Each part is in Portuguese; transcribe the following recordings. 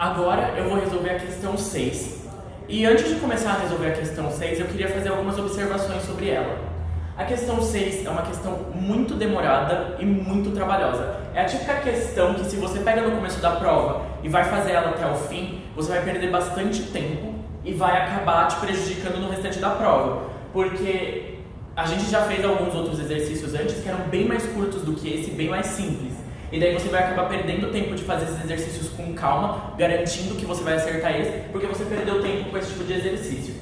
Agora eu vou resolver a questão 6. E antes de começar a resolver a questão 6, eu queria fazer algumas observações sobre ela. A questão 6 é uma questão muito demorada e muito trabalhosa. É a típica questão que, se você pega no começo da prova e vai fazer ela até o fim, você vai perder bastante tempo e vai acabar te prejudicando no restante da prova. Porque a gente já fez alguns outros exercícios antes que eram bem mais curtos do que esse, bem mais simples. E daí você vai acabar perdendo tempo de fazer esses exercícios com calma, garantindo que você vai acertar eles, porque você perdeu tempo com esse tipo de exercício.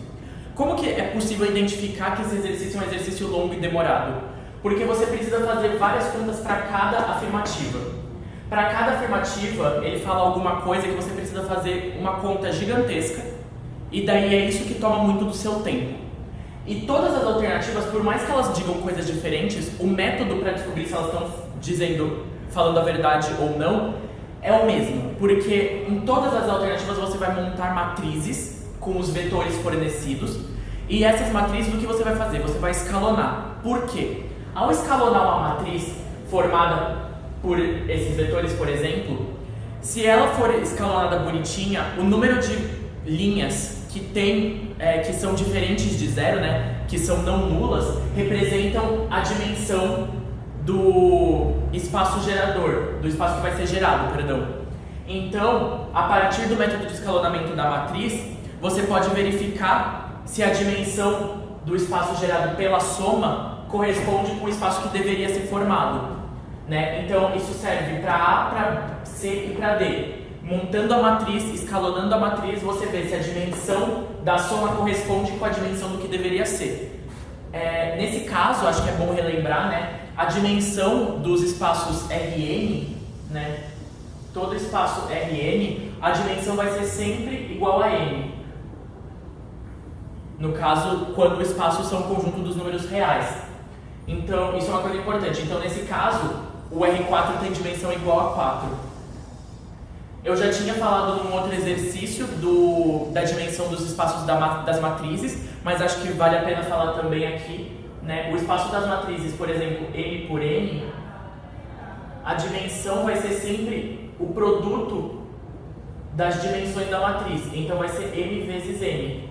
Como que é possível identificar que esse exercício é um exercício longo e demorado? Porque você precisa fazer várias contas para cada afirmativa. Para cada afirmativa, ele fala alguma coisa que você precisa fazer uma conta gigantesca, e daí é isso que toma muito do seu tempo. E todas as alternativas, por mais que elas digam coisas diferentes, o método para descobrir se elas estão falando a verdade ou não, é o mesmo. Porque em todas as alternativas você vai montar matrizes com os vetores fornecidos, e essas matrizes, o que você vai fazer? Você vai escalonar. Por quê? Ao escalonar uma matriz formada por esses vetores, por exemplo, se ela for escalonada bonitinha, o número de linhas que são diferentes de zero, né, que são não nulas, representam a dimensão do espaço gerador, do espaço que vai ser gerado, perdão. Então, a partir do método de escalonamento da matriz, você pode verificar se a dimensão do espaço gerado pela soma corresponde com o espaço que deveria ser formado, né? Então, isso serve para A, para C e para D. Montando a matriz, escalonando a matriz, você vê se a dimensão da soma corresponde com a dimensão do que deveria ser. Nesse caso, acho que é bom relembrar, né? A dimensão dos espaços Rn, né? Todo espaço Rn, a dimensão vai ser sempre igual a n. No caso, quando o espaço são um conjunto dos números reais. Então, isso é uma coisa importante. Então, nesse caso, o R4 tem dimensão igual a 4. Eu já tinha falado num outro exercício da dimensão dos espaços das matrizes, mas acho que vale a pena falar também aqui, né? O espaço das matrizes, por exemplo, M por N, a dimensão vai ser sempre o produto das dimensões da matriz. Então, vai ser M vezes N.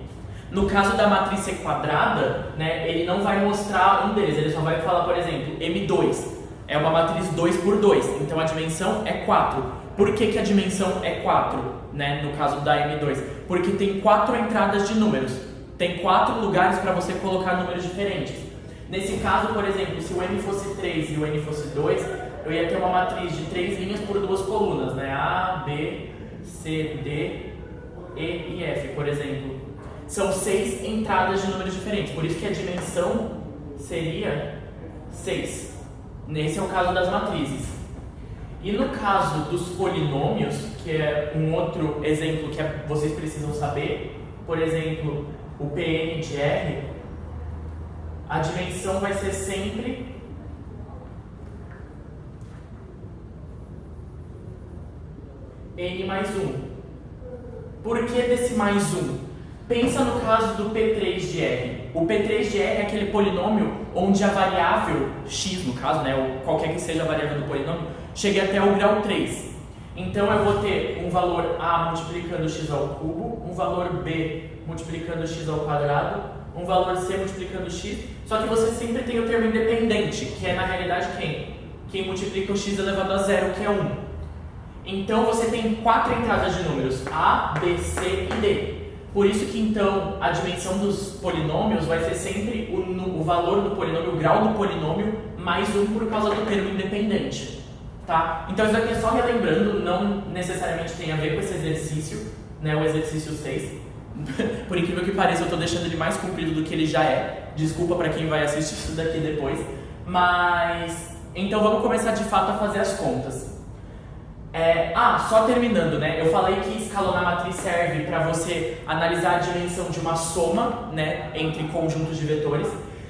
No caso da matriz ser quadrada, né, ele não vai mostrar um deles, ele só vai falar, por exemplo, M2. É uma matriz 2 por 2, então a dimensão é 4. Por que a dimensão é 4, né, no caso da M2? Porque tem 4 entradas de números. Tem 4 lugares para você colocar números diferentes. Nesse caso, por exemplo, se o M fosse 3 e o N fosse 2, eu ia ter uma matriz de 3 linhas por 2 colunas, né? A, B, C, D, E e F, por exemplo. São 6 entradas de números diferentes, por isso que a dimensão seria 6. Nesse é o caso das matrizes. E no caso dos polinômios, que é um outro exemplo que vocês precisam saber, por exemplo, o Pn de R, a dimensão vai ser sempre n mais 1. Por que desse mais 1? Pensa no caso do P3 de R. O P3 de R é aquele polinômio onde a variável x, no caso, né, ou qualquer que seja a variável do polinômio, chegue até o grau 3. Então eu vou ter um valor A multiplicando x ao cubo, um valor B multiplicando x ao quadrado, um valor C multiplicando x, só que você sempre tem o termo independente, que é na realidade quem? Quem multiplica o x elevado a zero, que é 1. Então você tem 4 entradas de números, A, B, C e D. Por isso que, então, a dimensão dos polinômios vai ser sempre o valor do polinômio, o grau do polinômio, mais 1 por causa do termo independente. Tá? Então, isso aqui é só relembrando, não necessariamente tem a ver com esse exercício, né, o exercício 6. Por incrível que pareça, eu estou deixando ele mais comprido do que ele já é. Desculpa para quem vai assistir isso daqui depois. Mas, então, vamos começar de fato a fazer as contas. Só terminando, né? Eu falei que escalonar a matriz serve para você analisar a dimensão de uma soma, né, entre conjuntos de vetores.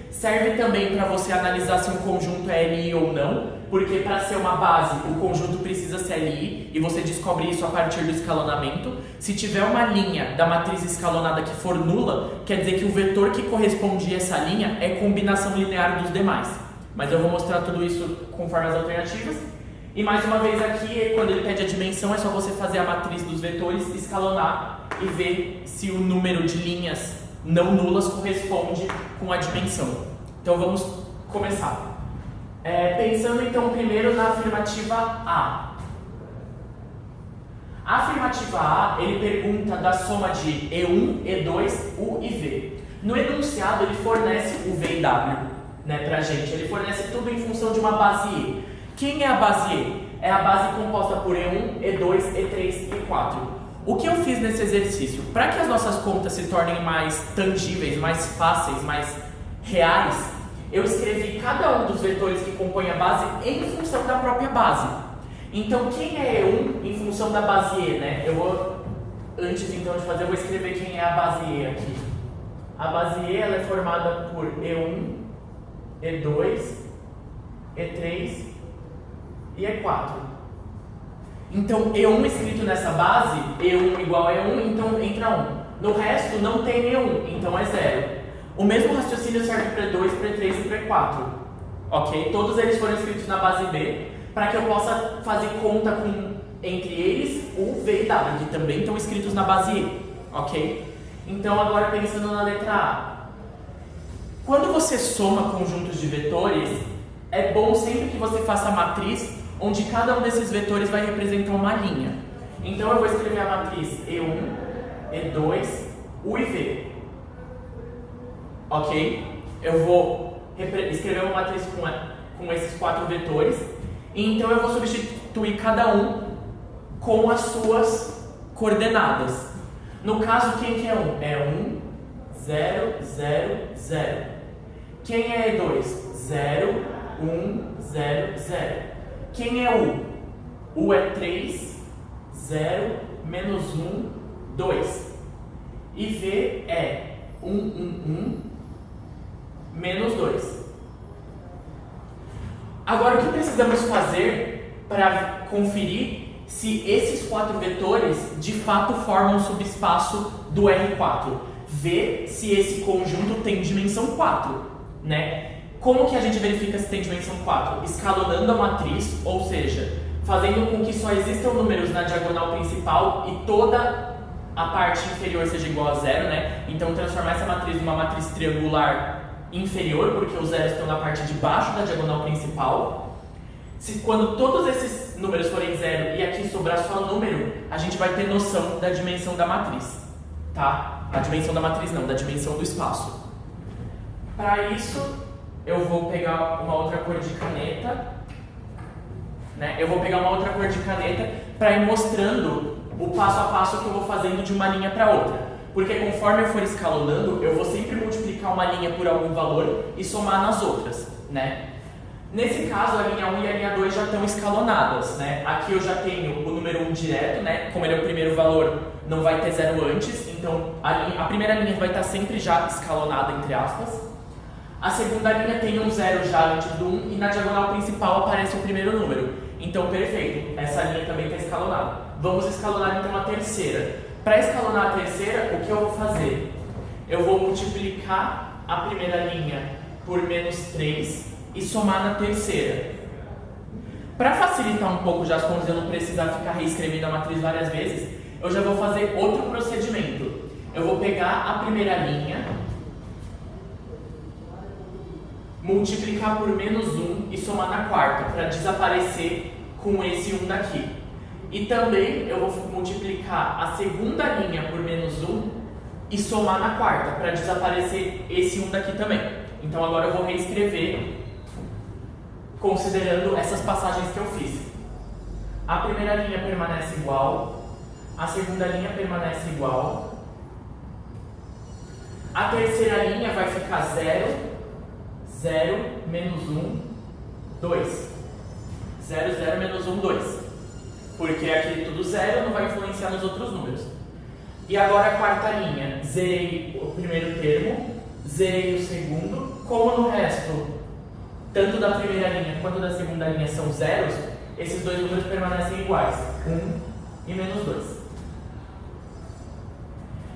Serve também para você analisar se um conjunto é LI ou não, porque para ser uma base, o conjunto precisa ser LI, e você descobre isso a partir do escalonamento. Se tiver uma linha da matriz escalonada que for nula, quer dizer que o vetor que corresponde a essa linha é combinação linear dos demais. Mas eu vou mostrar tudo isso conforme as alternativas. E mais uma vez aqui, quando ele pede a dimensão, é só você fazer a matriz dos vetores, escalonar e ver se o número de linhas não nulas corresponde com a dimensão. Então vamos começar. Pensando então primeiro na afirmativa A. A afirmativa A, ele pergunta da soma de E1, E2, U e V. No enunciado ele fornece o V e W, né, pra gente. Ele fornece tudo em função de uma base E. Quem é a base E? É a base composta por E1, E2, E3 e E4. O que eu fiz nesse exercício? Para que as nossas contas se tornem mais tangíveis, mais fáceis, mais reais, eu escrevi cada um dos vetores que compõem a base em função da própria base. Então, quem é E1 em função da base E, né? Antes então de fazer, eu vou escrever quem é a base E aqui. A base E ela é formada por E1, E2, E3 e E4. Então, E1 escrito nessa base, E1 igual a E1, então entra 1. No resto, não tem E1, então é 0. O mesmo raciocínio serve para E2, para E3 e para E4. Ok? Todos eles foram escritos na base B, para que eu possa fazer conta entre eles o V e W, que também estão escritos na base E. Ok? Então, agora pensando na letra A. Quando você soma conjuntos de vetores, é bom sempre que você faça a matriz onde cada um desses vetores vai representar uma linha. Então eu vou escrever a matriz E1, E2, U e V. Ok? Eu vou escrever uma matriz com esses 4 vetores. E então eu vou substituir cada um com as suas coordenadas. No caso, quem que é 1? É 1, 0, 0, 0. Quem é E2? 0, 1, 0, 0. Quem é U? U é 3, 0, menos 1, 2. E V é 1, 1, 1, menos 2. Agora, o que precisamos fazer para conferir se esses 4 vetores de fato formam o subespaço do R4? Ver se esse conjunto tem dimensão 4, né? Como que a gente verifica se tem dimensão 4? Escalonando a matriz, ou seja, fazendo com que só existam números na diagonal principal e toda a parte inferior seja igual a 0, né? Então transformar essa matriz numa matriz triangular inferior, porque os zeros estão na parte de baixo da diagonal principal. Quando todos esses números forem 0 e aqui sobrar só número, a gente vai ter noção da dimensão da matriz, tá? A dimensão da matriz não, da dimensão do espaço. Para isso, eu vou pegar uma outra cor de caneta, né? Eu vou pegar uma outra cor de caneta para ir mostrando o passo a passo que eu vou fazendo de uma linha para outra. Porque conforme eu for escalonando, eu vou sempre multiplicar uma linha por algum valor e somar nas outras, né? Nesse caso, a linha 1 e a linha 2 já estão escalonadas, né? Aqui eu já tenho o número 1 direto, né? Como ele é o primeiro valor, não vai ter 0 antes, então a primeira linha vai estar sempre já escalonada, entre aspas. A segunda linha tem um 0 já antes do 1 e na diagonal principal aparece o primeiro número. Então, perfeito, essa linha também está escalonada. Vamos escalonar então a terceira. Para escalonar a terceira, o que eu vou fazer? Eu vou multiplicar a primeira linha por menos 3 e somar na terceira. Para facilitar um pouco já as contas, eu não precisar ficar reescrevendo a matriz várias vezes, eu já vou fazer outro procedimento. Eu vou pegar a primeira linha, multiplicar por menos 1 e somar na quarta, para desaparecer com esse 1 daqui. E também eu vou multiplicar a segunda linha por menos 1 e somar na quarta, para desaparecer esse 1 daqui também. Então agora eu vou reescrever, considerando essas passagens que eu fiz. A primeira linha permanece igual, a segunda linha permanece igual, a terceira linha vai ficar 0, 0, menos 1, 2. 0, 0, menos 1, 2. Porque aqui tudo 0 não vai influenciar nos outros números. E agora a quarta linha, zerei o primeiro termo, zerei o segundo. Como no resto, tanto da primeira linha quanto da segunda linha são zeros, esses dois números permanecem iguais, 1 e menos 2.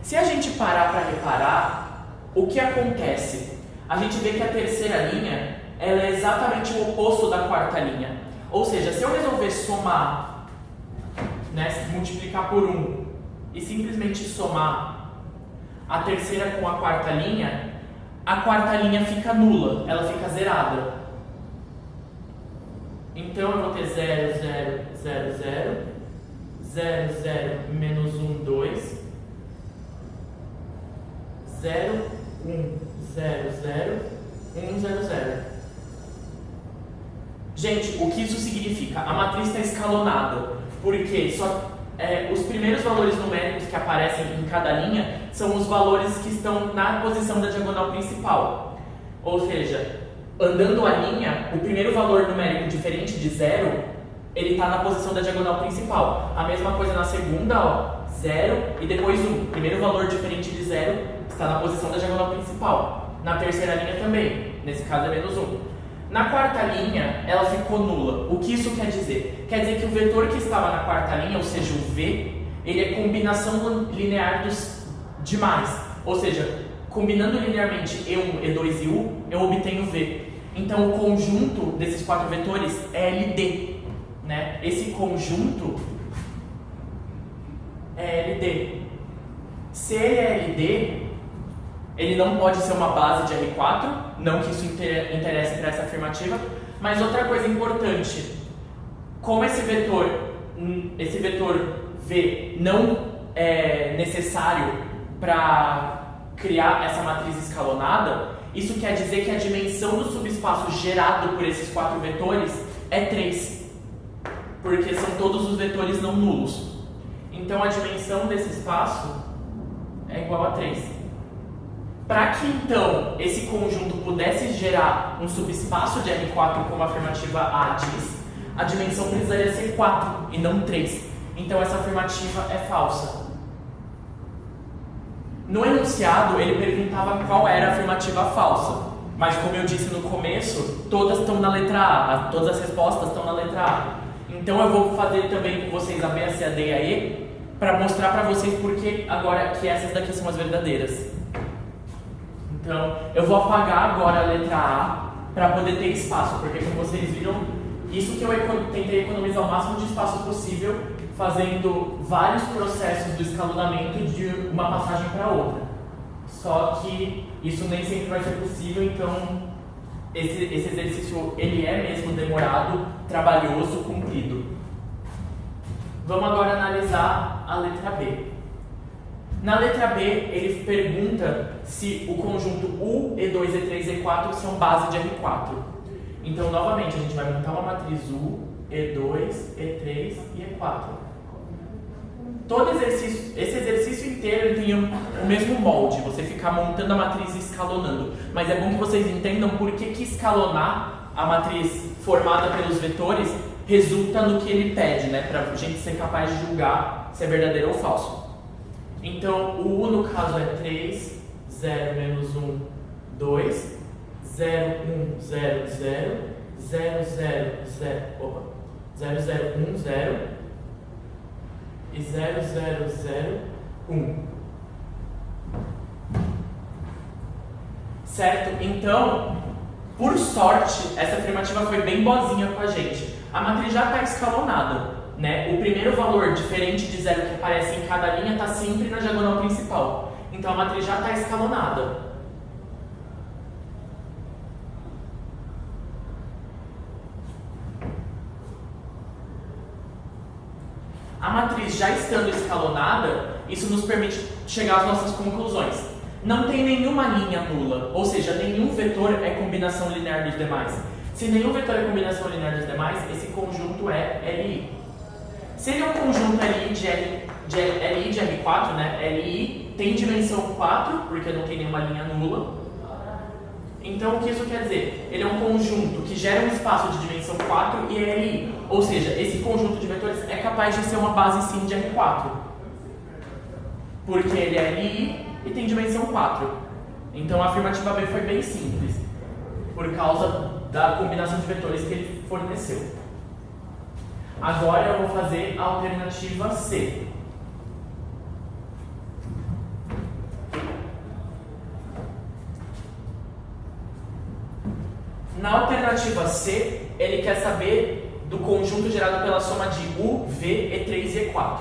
Se a gente parar para reparar, o que acontece? A gente vê que a terceira linha ela é exatamente o oposto da quarta linha. Ou seja, se eu resolver somar, né, multiplicar por 1 e simplesmente somar a terceira com a quarta linha, a quarta linha fica nula, ela fica zerada. Então eu vou ter 0, 0, 0, 0, 0, 0, menos 1, 2, 0, 1, 0, 0, 1, 0, 0. Gente, o que isso significa? A matriz está escalonada, porque os primeiros valores numéricos que aparecem em cada linha são os valores que estão na posição da diagonal principal. Ou seja, andando a linha, o primeiro valor numérico diferente de 0, ele está na posição da diagonal principal. A mesma coisa na segunda, ó, 0 e depois 1. Primeiro valor diferente de 0 está na posição da diagonal principal. Na terceira linha também, nesse caso é menos 1. Na quarta linha, ela ficou nula. O que isso quer dizer? Quer dizer que o vetor que estava na quarta linha, ou seja, o V, ele é combinação linear dos demais. Ou seja, combinando linearmente E1, E2 e U, eu obtenho V. Então, o conjunto desses 4 vetores é LD. Né? Esse conjunto é LD. Se ele é LD, ele não pode ser uma base de R4, não que isso interesse para essa afirmativa, mas outra coisa importante, como esse vetor V não é necessário para criar essa matriz escalonada, isso quer dizer que a dimensão do subespaço gerado por esses 4 vetores é 3, porque são todos os vetores não nulos. Então a dimensão desse espaço é igual a 3. Para que então esse conjunto pudesse gerar um subespaço de R4, como a afirmativa A diz, a dimensão precisaria ser 4 e não 3. Então essa afirmativa é falsa. No enunciado ele perguntava qual era a afirmativa falsa, mas como eu disse no começo, todas estão na letra A, todas as respostas estão na letra A. Então eu vou fazer também com vocês a B, a C, a D e a E, para mostrar para vocês porque agora que essas daqui são as verdadeiras. Então, eu vou apagar agora a letra A para poder ter espaço, porque como vocês viram, isso que eu tentei economizar o máximo de espaço possível, fazendo vários processos do escalonamento de uma passagem para outra. Só que isso nem sempre vai ser possível, então esse exercício ele é mesmo demorado, trabalhoso, comprido. Vamos agora analisar a letra B. Na letra B, ele pergunta se o conjunto U, E2, E3, E4 são base de R4. Então, novamente, a gente vai montar uma matriz U, E2, E3 e E4. Esse exercício inteiro ele tem o mesmo molde, você ficar montando a matriz e escalonando. Mas é bom que vocês entendam por que escalonar a matriz formada pelos vetores resulta no que ele pede, né? Para a gente ser capaz de julgar se é verdadeiro ou falso. Então, o U no caso é 3, 0, menos 1, 2, 0, 1, 0, 0, 0, 0, 0, opa, 0, 0, 1, 0 e 0, 0, 0, 1. Certo? Então, por sorte, essa afirmativa foi bem boazinha com a gente. A matriz já está escalonada. Né? O primeiro valor diferente de 0 que aparece em cada linha está sempre na diagonal principal. Então a matriz já está escalonada. A matriz já estando escalonada, isso nos permite chegar às nossas conclusões. Não tem nenhuma linha nula, ou seja, nenhum vetor é combinação linear dos demais. Se nenhum vetor é combinação linear dos demais, esse conjunto é LI. Se ele é um conjunto LI de R4, né? LI tem dimensão 4, porque não tem nenhuma linha nula. Então, o que isso quer dizer? Ele é um conjunto que gera um espaço de dimensão 4 e é LI. Ou seja, esse conjunto de vetores é capaz de ser uma base sim de R4. Porque ele é LI e tem dimensão 4. Então, a afirmativa B foi bem simples, por causa da combinação de vetores que ele forneceu. Agora eu vou fazer a alternativa C. Na alternativa C, ele quer saber do conjunto gerado pela soma de U, V, E3 e E4.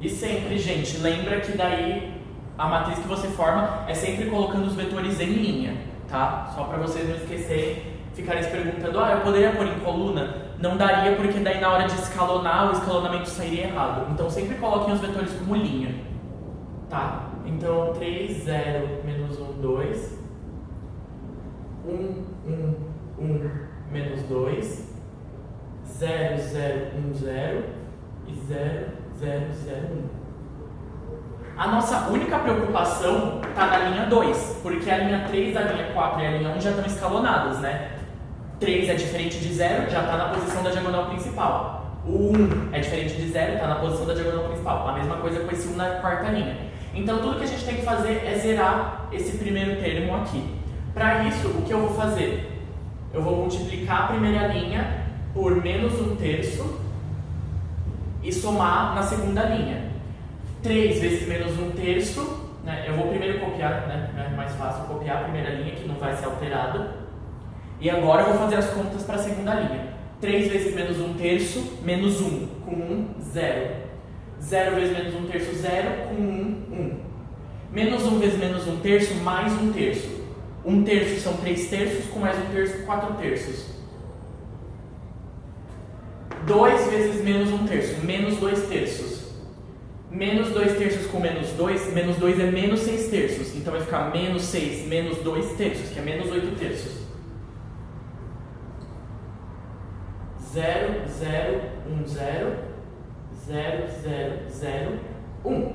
E sempre, gente, lembra que daí a matriz que você forma é sempre colocando os vetores em linha, tá? Só para vocês não esquecerem, ficarem se perguntando, eu poderia pôr em coluna? Não daria, porque daí na hora de escalonar, o escalonamento sairia errado. Então sempre coloquem os vetores como linha, tá? Então 3, 0, menos 1, 2, 1, 1, 1, menos 2, 0, 0, 1, 0 e 0, 0, 0, 1. A nossa única preocupação está na linha 2, porque a linha 3, a linha 4 e a linha 1 já estão escalonadas, né? 3 é diferente de 0, já está na posição da diagonal principal. O 1 é diferente de 0, está na posição da diagonal principal. A mesma coisa com esse 1 na quarta linha. Então tudo que a gente tem que fazer é zerar esse primeiro termo aqui. Para isso, o que eu vou fazer? Eu vou multiplicar a primeira linha por menos 1/3 e somar na segunda linha. 3 vezes menos 1/3, né? Eu vou primeiro copiar, né? É mais fácil copiar a primeira linha que não vai ser alterada. E agora eu vou fazer as contas para a segunda linha. 3 vezes menos 1/3, menos 1, com 1, 0. 0 vezes menos 1/3, 0, com 1, 1. Menos 1 vezes menos 1/3, mais 1/3. 1/3 são 3/3, com mais 1/3, 4/3. 2 vezes menos 1/3, menos 2/3. Menos 2/3 com menos 2 é menos 6/3. Então vai ficar menos 6, menos 2/3, que é menos 8/3. 0, 0, 1, 0, 0, 0, 0, 1.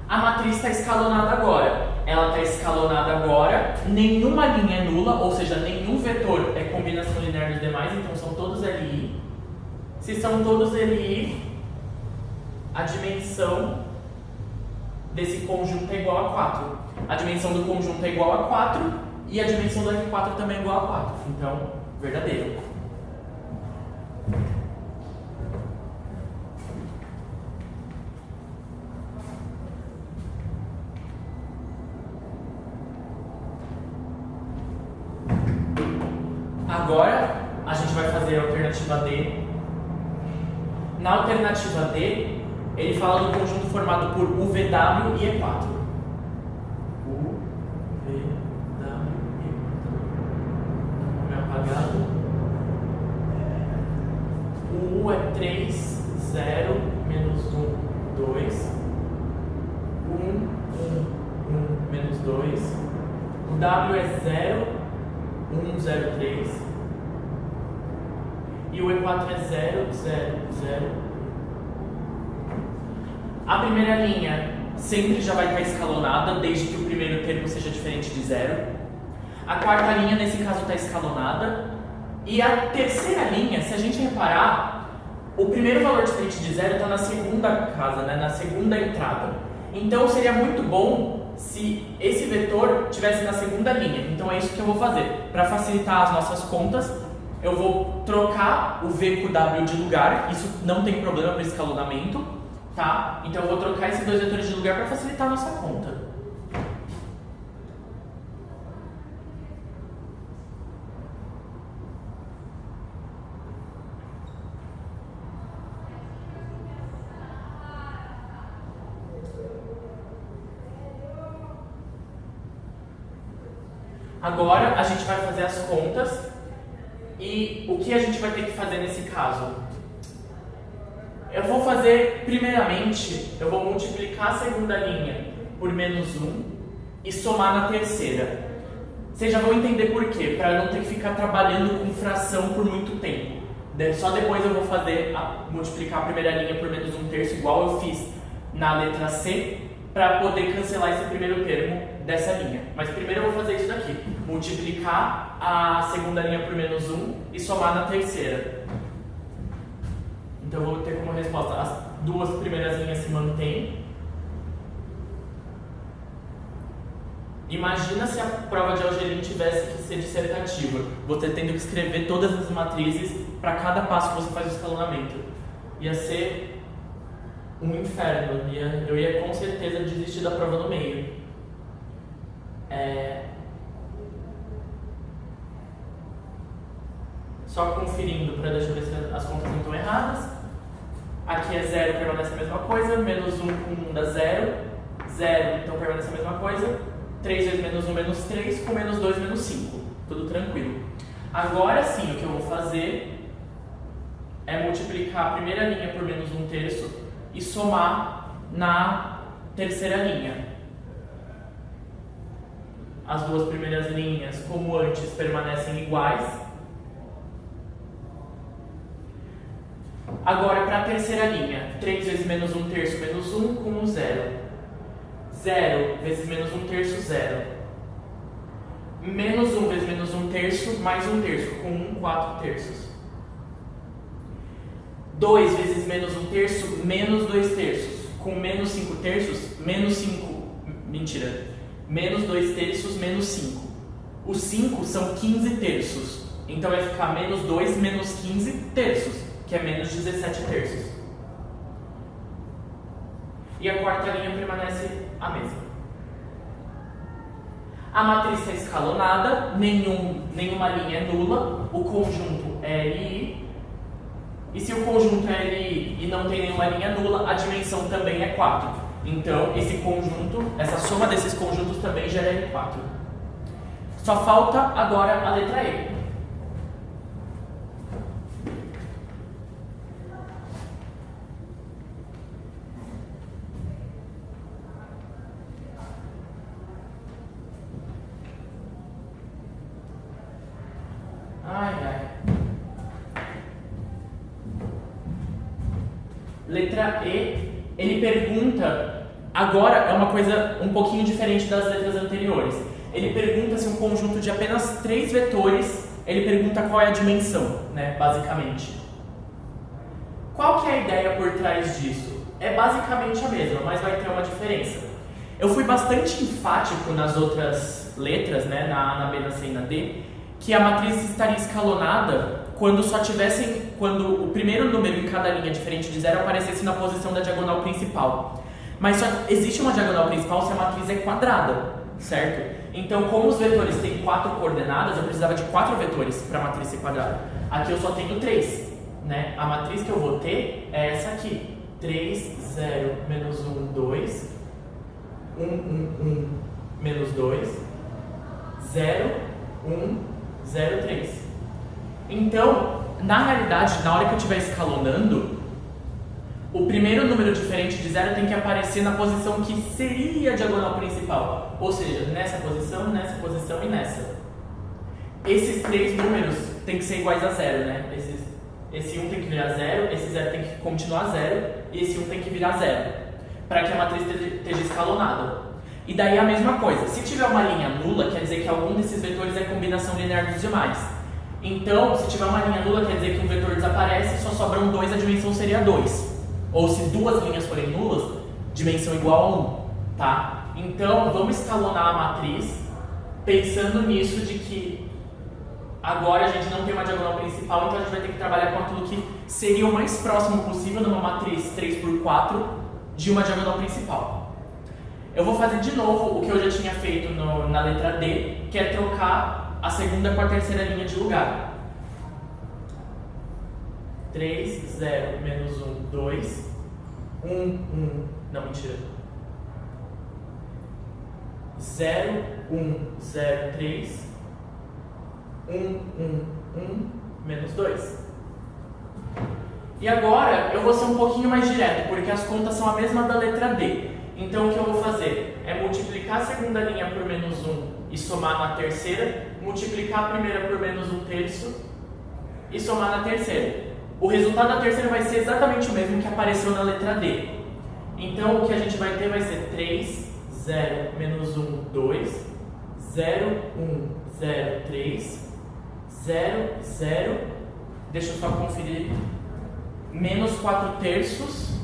A matriz está escalonada agora. Ela está escalonada agora, nenhuma linha é nula, ou seja, nenhum vetor é combinação linear dos demais, então são todos LI. Se são todos LI, a dimensão desse conjunto é igual a 4. A dimensão do conjunto é igual a 4 e a dimensão do F4 também é igual a 4. Então, verdadeiro. Agora, a gente vai fazer a alternativa D. Na alternativa D, ele fala do conjunto formado por UVW e E4. UVW e E4. Nome apagado. O U é 3, 0, menos 1, 2. 1, 1, 1, menos 2. O W é 0, 1, 0, 3. E o E4 é 0, 0, 0. A primeira linha sempre já vai estar escalonada, desde que o primeiro termo seja diferente de 0. A quarta linha, nesse caso, está escalonada. E a terceira linha, se a gente reparar, o primeiro valor diferente de 0 está na segunda casa, né? Na segunda entrada. Então seria muito bom se esse vetor estivesse na segunda linha. Então é isso que eu vou fazer. Para facilitar as nossas contas, eu vou trocar o V com o W de lugar. Isso não tem problema para escalonamento, tá? Então eu vou trocar esses dois vetores de lugar para facilitar a nossa conta. Agora a gente vai fazer as contas e o que a gente vai ter que fazer nesse caso? Eu vou fazer, primeiramente, eu vou multiplicar a segunda linha por menos 1 e somar na terceira. Vocês já vão entender por quê, para não ter que ficar trabalhando com fração por muito tempo. Só depois eu vou fazer multiplicar a primeira linha por menos 1/3, igual eu fiz na letra C, para poder cancelar esse primeiro termo dessa linha. Mas primeiro eu vou fazer isso daqui, multiplicar a segunda linha por menos 1 e somar na terceira. Então eu vou ter como resposta, as duas primeiras linhas se mantêm. Imagina se a prova de Algerim tivesse que ser dissertativa, você tendo que escrever todas as matrizes para cada passo que você faz o escalonamento. Ia ser um inferno, eu ia com certeza desistir da prova no meio. Só conferindo para deixa eu ver se as contas não estão erradas. Aqui é 0, permanece a mesma coisa. Menos 1 com 1 dá 0. 0, então permanece a mesma coisa. 3 vezes menos 1, menos 3. Com menos 2, menos 5. Tudo tranquilo. Agora sim, o que eu vou fazer é multiplicar a primeira linha por menos 1/3 e somar na terceira linha. As duas primeiras linhas, como antes, permanecem iguais. Agora, para a terceira linha, 3 vezes menos 1/3 menos 1 com 1, 0. 0 vezes menos 1/3, 0. Menos 1 vezes menos 1/3 mais 1/3, com 1, 4/3. 2 vezes menos 1/3, menos 2/3. Com menos 5/3, menos 5. Mentira. Menos 2/3, menos 5. Os 5 são 15/3. Então vai ficar menos 2 menos 15/3, que é menos 17/3. E a quarta linha permanece a mesma. A matriz está escalonada, nenhuma linha é nula, o conjunto é LI. E se o conjunto é LI e não tem nenhuma linha nula, a dimensão também é 4. Então, esse conjunto, essa soma desses conjuntos também gera L4. Só falta agora a letra E. Letra E, ele pergunta, agora é uma coisa um pouquinho diferente das letras anteriores. Ele pergunta se um conjunto de apenas 3 vetores, ele pergunta qual é a dimensão, né, basicamente. Qual que é a ideia por trás disso? É basicamente a mesma, mas vai ter uma diferença. Eu fui bastante enfático nas outras letras, né, na B, na C e na D, que a matriz estaria escalonada quando o primeiro número em cada linha diferente de 0 aparecesse na posição da diagonal principal. Mas só existe uma diagonal principal se a matriz é quadrada, certo? Então, como os vetores têm 4 coordenadas, eu precisava de 4 vetores para a matriz ser quadrada. Aqui eu só tenho 3, né? A matriz que eu vou ter é essa aqui. 3, 0, menos 1, 2. 1, 1, 1, menos 2. 0, 1, 0, 3. Então, na realidade, na hora que eu estiver escalonando, o primeiro número diferente de 0 tem que aparecer na posição que seria a diagonal principal. Ou seja, nessa posição e nessa. Esses 3 números têm que ser iguais a 0, né? Esse 1 tem que virar 0, esse 0 tem que continuar 0, e esse 1 tem que virar 0, para que a matriz esteja escalonada. E daí a mesma coisa, se tiver uma linha nula, quer dizer que algum desses vetores é combinação linear dos demais. Então, se tiver uma linha nula, quer dizer que um vetor desaparece e só sobram 2, a dimensão seria 2. Ou se duas linhas forem nulas, dimensão igual a 1, tá? Então, vamos escalonar a matriz pensando nisso de que agora a gente não tem uma diagonal principal, então a gente vai ter que trabalhar com aquilo que seria o mais próximo possível numa matriz 3x4 de uma diagonal principal. Eu vou fazer de novo o que eu já tinha feito na letra D, que é trocar a segunda com a terceira linha de lugar. 3, 0, menos 1, 2, 1, 1, não, mentira. 0, 1, 0, 3, 1, 1, 1, menos 2. E agora eu vou ser um pouquinho mais direto, porque as contas são a mesma da letra D. Então o que eu vou fazer é multiplicar a segunda linha por menos 1 e somar na terceira, multiplicar a primeira por menos 1/3 e somar na terceira. O resultado da terceira vai ser exatamente o mesmo que apareceu na letra D. Então o que a gente vai ter vai ser 3, 0, menos 1, 2, 0, 1, 0, 3, 0, 0, deixa eu só conferir, menos 4/3,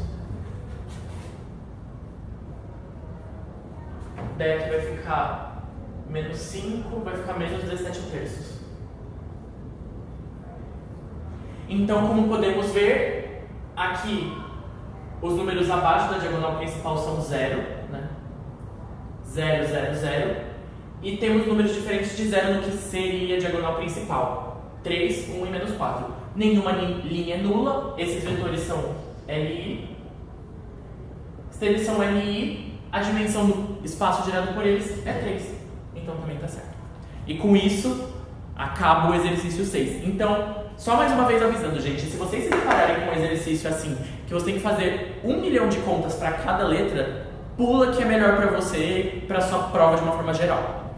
daí aqui vai ficar menos 5, vai ficar menos 17/3. Então, como podemos ver, aqui os números abaixo da diagonal principal são 0, né? 0, 0, 0. E temos números diferentes de zero no que seria a diagonal principal. 3, 1 e menos 4. Nenhuma linha é nula, esses vetores são LI. Se eles são LI, a dimensão do espaço gerado por eles é 3. Então também está certo. E com isso, acaba o exercício 6. Então, só mais uma vez avisando, gente, se vocês se depararem com um exercício assim, que você tem que fazer 1 milhão de contas para cada letra, pula que é melhor para você e para sua prova de uma forma geral.